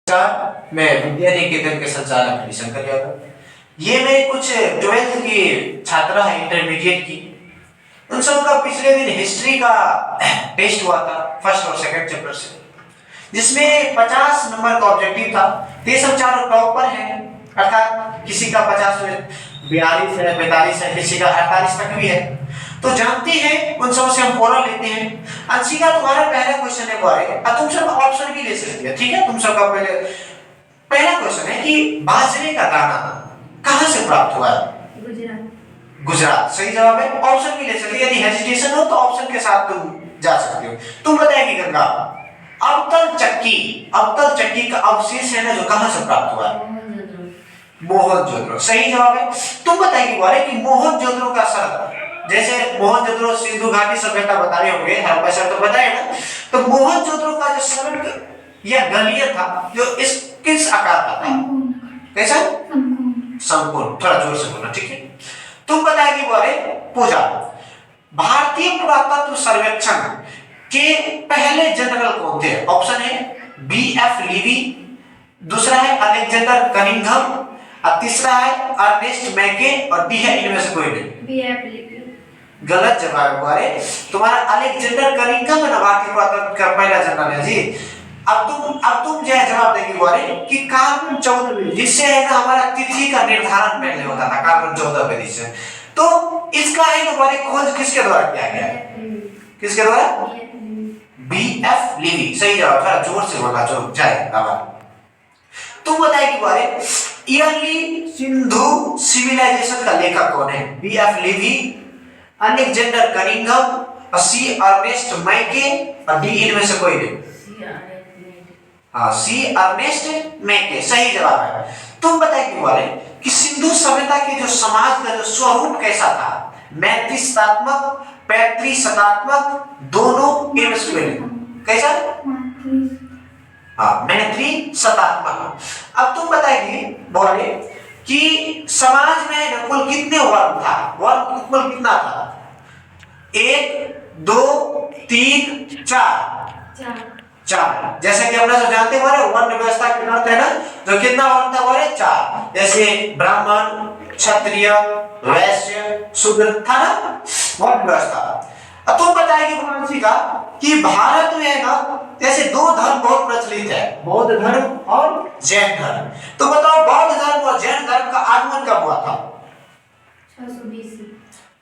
नमस्कार, मैं विद्या निकेतन के संचालक हरिशंकर यादव। ये मैं कुछ 12th की छात्रा है इंटरमीडिएट की, उन सबका पिछले दिन हिस्ट्री का टेस्ट हुआ था फर्स्ट और सेकंड चैप्टर से, जिसमें 50 नंबर का ऑब्जेक्टिव था। ये सब चारों टॉपर हैं, अर्थात किसी का 50 में 42 है, 45 है, किसी का 48 तक भी है। तो जानते हैं उन सब से हम फॉरन लेते हैं। अंशिका, तुम्हारा पहला क्वेश्चन है बारे, और तुम सब ऑप्शन भी ले सकती है, ठीक है। तुम सबका पहला क्वेश्चन है कि बाजरे का दाना कहां से प्राप्त हुआ है? गुजरात सही जवाब है। ऑप्शन भी ले सकते हैं, यदि हेजिटेशन हो तो ऑप्शन के साथ तुम जा सकते हो। तुम बताएगी गंगा, अवतल चक्की का अवशेष है ना, जो कहां से प्राप्त हुआ है? मोहनजोदड़ो सही जवाब है। तुम बताएगी बारे कि मोहनजोदड़ो का सर, जैसे मोहनजोदड़ो सिंधु घाटी सभ्यता बता रहे होंगे, हड़प्पा सर तो बताए ना, तो मोहनजोदड़ो का जो सड़क या गलियां था जो इस किस आकार का था? कैसा? संपूर्ण। थोड़ा जोर से बोलना, ठीक है। तुम बताएगी बारे पूजा, भारतीय पुरातत्व सर्वेक्षण के पहले जनरल कौन थे? ऑप्शन है B.F. लीवी, दूसरा है अलेक्जेंडर कनिंघम, और तीसरा है अर्नेस्ट मैके, और डी है इनमें से कोई नहीं। B.F. लीवी गलत जवाब है तुम्हारा। अलेक्जेंडर कनिंघम है ना भारतीय पुरातत्व का पहला जनरल है जी। अब तुम जो है जवाब देगी बारे कि कार्बन 14 जिससे है ना हमारा तिथि का निर्धारण पहले होता था, कार्बन 14 से। तो इसका है ना बारे खोज किसके द्वारा किया गया है? किसके द्वारा? B.F. लीवी सही जवाब। थोड़ा जोर से बोलना जो जाए आवाज। तुम बताएगी बारे अर्ली सिंधु सिविलाइजेशन का लेखक कौन है? B.F. लीवी, अलेक्जेंडर कनिंघम, और सी अर्नेस्ट मैके, और डी इनमें से कोई नहीं। हाँ, सी अर्नेस्ट मैके सही जवाब है। तुम बताएगी बारे कि सिंधु सभ्यता के जो समाज का जो स्वरूप कैसा था? मैत्रीसतात्मक, पैतृसतात्मक, दोनों इनमें से कोई नहीं। कैसा? हाँ, मैत्रीसतात्मक। अब तुम बताएगी बोले कि समाज में कुल कितने वर्ण था? वर्ण कुल कितना था? 1 2 3 4। जैसे कि अपना जो जानते हैं वर्ण व्यवस्था के अर्थ है ना, जो कितना वर्ण था बोले 4। जैसे ब्राह्मण, क्षत्रिय, वैश्य, शूद्र था ना वर्ण व्यवस्था। अब तुम बताएगी का कि भारत में है ना जैसे 2 धर्म बहुत प्रचलित है, बौद्ध धर्म और जैन धर्म। तो बताओ बौद्ध धर्म और जैन धर्म का आगमन कब हुआ था?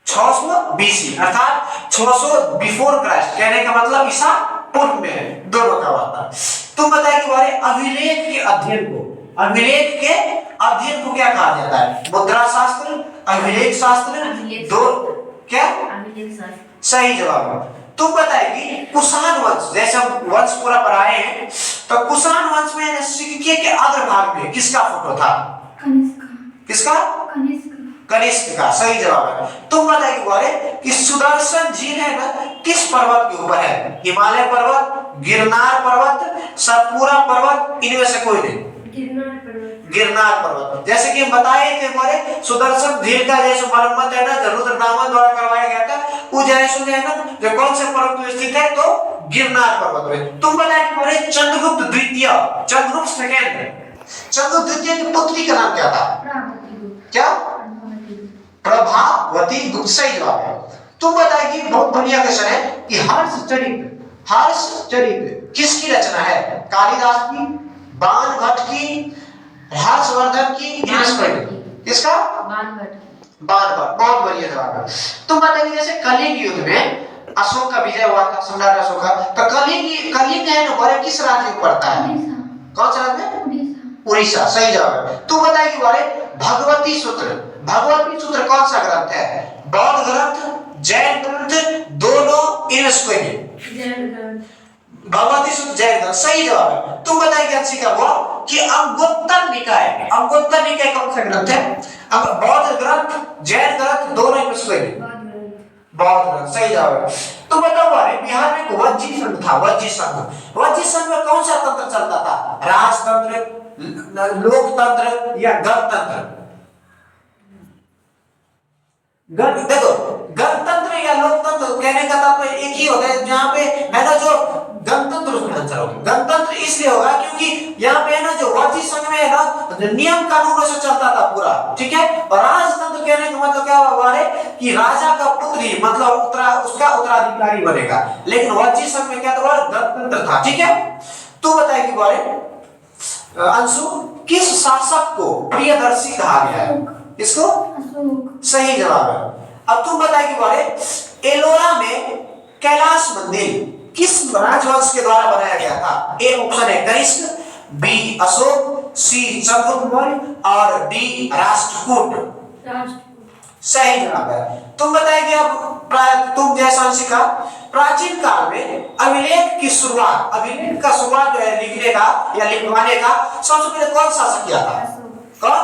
600 BC, अर्थात 600 बिफोर क्राइस्ट, कहने का मतलब ईसा पूर्व में दोनों का हुआ था। तुम बताएगी बारे अभिलेख के अध्ययन को क्या कहा जाता है? मुद्रा शास्त्र, अभिलेख शास्त्र, दो क्या? सही जवाब है। तुम बताएगी कुषाण वंश, जैसे हम वंश पूरा पढ़ाए हैं, तो कुषाण वंश में सिक्के के अग्रभाग में किसका फोटो था? किसका? कनिष्क का सही जवाब है। तुम बताएगी बारे कि सुदर्शन झील है ना किस पर्वत के ऊपर है? हिमालय पर्वत, गिरनार पर्वत, सतपुरा पर्वत, इनमें से कोई नहीं। गिरनार पर्वत। जैसे कि हम बताए थे हमारे सुदर्शन झील का जैसे मरम्मत है ना जो रुद्र नामन द्वारा करवाया गया था, वो जैसे है ना जो कौन से पर्वत में स्थित है? तो गिरनार पर्वत में। तुम बताए कि हमारे चंद्रगुप्त द्वितीय, चंद्रगुप्त द्वितीय की पुत्री का नाम क्या था? क्या? प्रभावती गुप्त सही जवाब है। तुम बताएगी बहुत बढ़िया क्वेश्चन है कि हर्ष चरित्र किसकी रचना है? कालिदास की, बाणभट्ट की, हर्षवर्धन की, किसका? बाणभट्ट। बहुत बढ़िया जवाब है। तुम बताएगी जैसे कलिंग युद्ध में अशोक का विजय हुआ था, सम्राट अशोक का, तो कलिंग है ना बारे किस राज्य में पड़ता है? कौन सा राज्य में? उड़ीसा सही जवाब है। तुम बताएगी बारे भगवती सूत्र कौन सा ग्रंथ है? बौद्ध ग्रंथ, जैन ग्रंथ, दोनों इनमें से कोई नहीं। भगवती सूत्र जैन ग्रंथ सही जवाब है। तुम बताएगी अंशिका वो कि अंगुत्तर निकाय कौन सा ग्रंथ है? बौद्ध ग्रंथ, जैन ग्रंथ, दोनों इनमें से कोई नहीं। बौद्ध ग्रंथ सही जवाब है। तो बताओ बारे बिहार में एक वज्जी संघ था, वज्जी संघ में कौन सा तंत्र चलता था? राजतंत्र, लोकतंत्र या गणतंत्र? देखो गणतंत्र या लोकतंत्र कहने का तात्पर्य एक ही होता है, जहां पे है ना जो गणतंत्र उसमें आंसर होगा। गणतंत्र इसलिए होगा क्योंकि यहाँ पे है ना जो वर्जी संघ में है ना नियम कानूनों से चलता था पूरा, ठीक है। और राजतंत्र कहने का मतलब क्या हुआ है कि राजा का पुत्र ही मतलब उसका उत्तराधिकारी बनेगा, लेकिन वर्जी संघ में क्या था, गणतंत्र था, ठीक है। तो बताइए कि बारे अंशु किस शासक को प्रियदर्शी कहा गया है? इसको सही जवाब है। अब तुम बताइए कि बारे एलोरा में कैलाश मंदिर किस राजवंश के द्वारा बनाया गया था? ए ऑप्शन है कनिष्क, बी अशोक, सी चंद्रगुप्त मौर्य और डी राष्ट्रकूट। सही जवाब है। तुम बताएंगे अब तुम जैसा सीखा प्राचीन काल में अभिलेख की शुरुआत, अभिलेख का शुरुआत जो है लिखने का या लिखवाने का सबसे पहले कौन शासक किया था? कौन?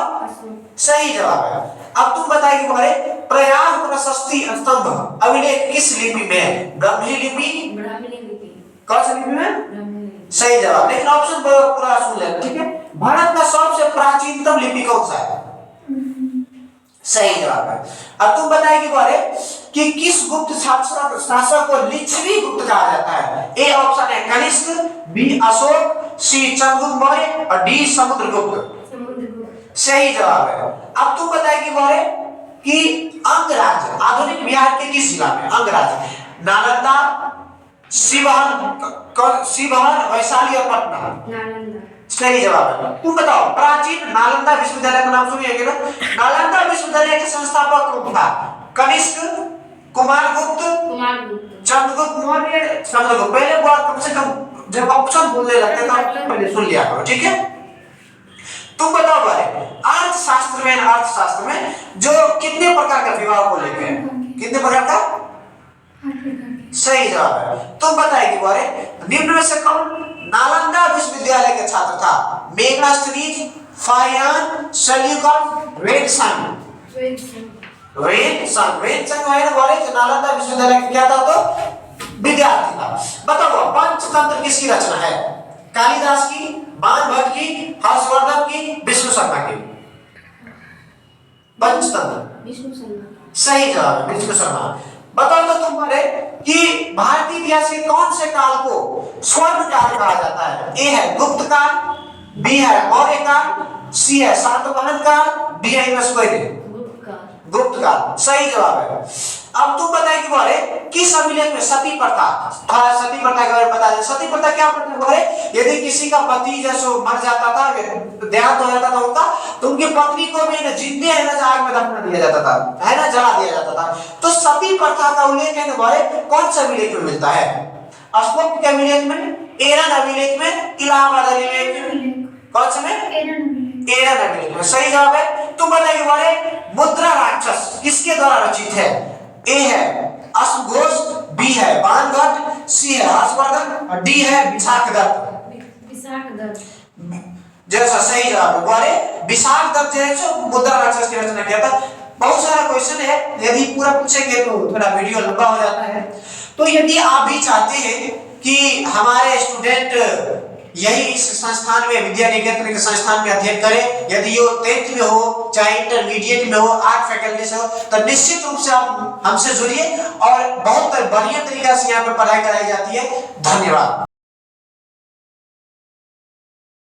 सही जवाब है। अब तुम बताएंगे हमारे प्रयाग प्रशस्ति स्तंभ अभिलेख किस लिपि में है? ब्राह्मी लिपि? कौन सी लिपि में? सही जवाब। लेकिन ऑप्शन पूरा सुन लेना, ठीक है। भारत का सबसे प्राचीनतम लिपि कौन सा है? सही जवाब है। अब तुम बताएगी बारे कि किस गुप्त शासक को लिच्छवी गुप्त कहा जाता है? ए ऑप्शन है कनिष्क, बी अशोक, सी चंद्रगुप्त मौर्य और डी समुद्रगुप्त। सही जवाब है। अब तुम बताएगी बारे कि अंगराज आधुनिक बिहार के किस जिला में? अंगराज नालंदा, शिवहर, वैशाली और पटना। सही जवाब है। तुम बताओ प्राचीन नालंदा विश्वविद्यालय का नाम सुनिएगा ना? नालंदा विश्वविद्यालय के संस्थापक कौन था? कनिष्क, कुमारगुप्त, चंद्रगुप्त मौर्य, समुद्रगुप्त। पहले बार कम से कम जब ऑप्शन बोलने लगते तो पहले सुन लिया करो, ठीक है। तुम बताओ बारे अर्थशास्त्र में जो कितने प्रकार का विवाह को लेकर है? कितने प्रकार का? सही जवाब है। तुम बताएगी बारे निम्न में से कौन नालंदा विश्वविद्यालय के छात्र था? मेगास्थनीज, फाहियान, सल्यूकॉन, वेदसंग है ना बारे नालंदा विश्वविद्यालय के क्या था? तो विद्यार्थी था। बताओ पंचतंत्र किसकी रचना है? कालिदास की, बाणभट्ट की, हर्षवर्धन की, विष्णु शर्मा की? पंचतंत्र सही जवाब है, विष्णु शर्मा। बताओ तो तुम्हारे कि भारतीय इतिहास के कौन से काल को स्वर्ण काल कहा जाता है? ए है गुप्त काल, बी है मौर्य काल, सी है सातवाहन काल, डी है गुप्त काल। सही जवाब है। अब तुम बताएगी बारे किस अभिलेख में सती प्रथा, सती प्रथा के बारे में बता दें। सती प्रथा क्या प्रथा है? यदि किसी का पति जैसे मर जाता था, देहांत हो जाता था उनका, तो उनकी पत्नी को भी ना जिंदे है ना आग में दफना दिया जाता था, है ना, जला दिया जाता था। तो सती प्रथा का उल्लेख है बारे कौन सा अभिलेख में मिलता है? अशोक के अभिलेख में, एरन अभिलेख में, इलाहाबाद अभिलेख में? कौन से में? एरन अभिलेख में। सही जवाब है। तुम बताइए बारे मुद्रा राक्षस किसके द्वारा रचित है? ए है अश्वघोष, बी है बाणभट्ट, सी है हर्षवर्धन और डी है विशाखदत्त। जैसा सही जवाब है बारे विशाखदत्त जो मुद्रा राक्षस की रचना किया था। बहुत सारा क्वेश्चन है, यदि पूरा पूछेंगे तो थोड़ा वीडियो लंबा हो जाता है। तो यदि आप भी चाहते हैं कि हमारे स्टूडेंट यही इस संस्थान में विद्या निकेतन के संस्थान में अध्ययन करें, यदि वो 10th में हो चाहे इंटरमीडिएट में हो, आर्ट फैकल्टी से हो, तो निश्चित रूप से आप हमसे जुड़िए और बहुत बढ़िया तरीका से यहाँ पे पढ़ाई कराई जाती है। धन्यवाद।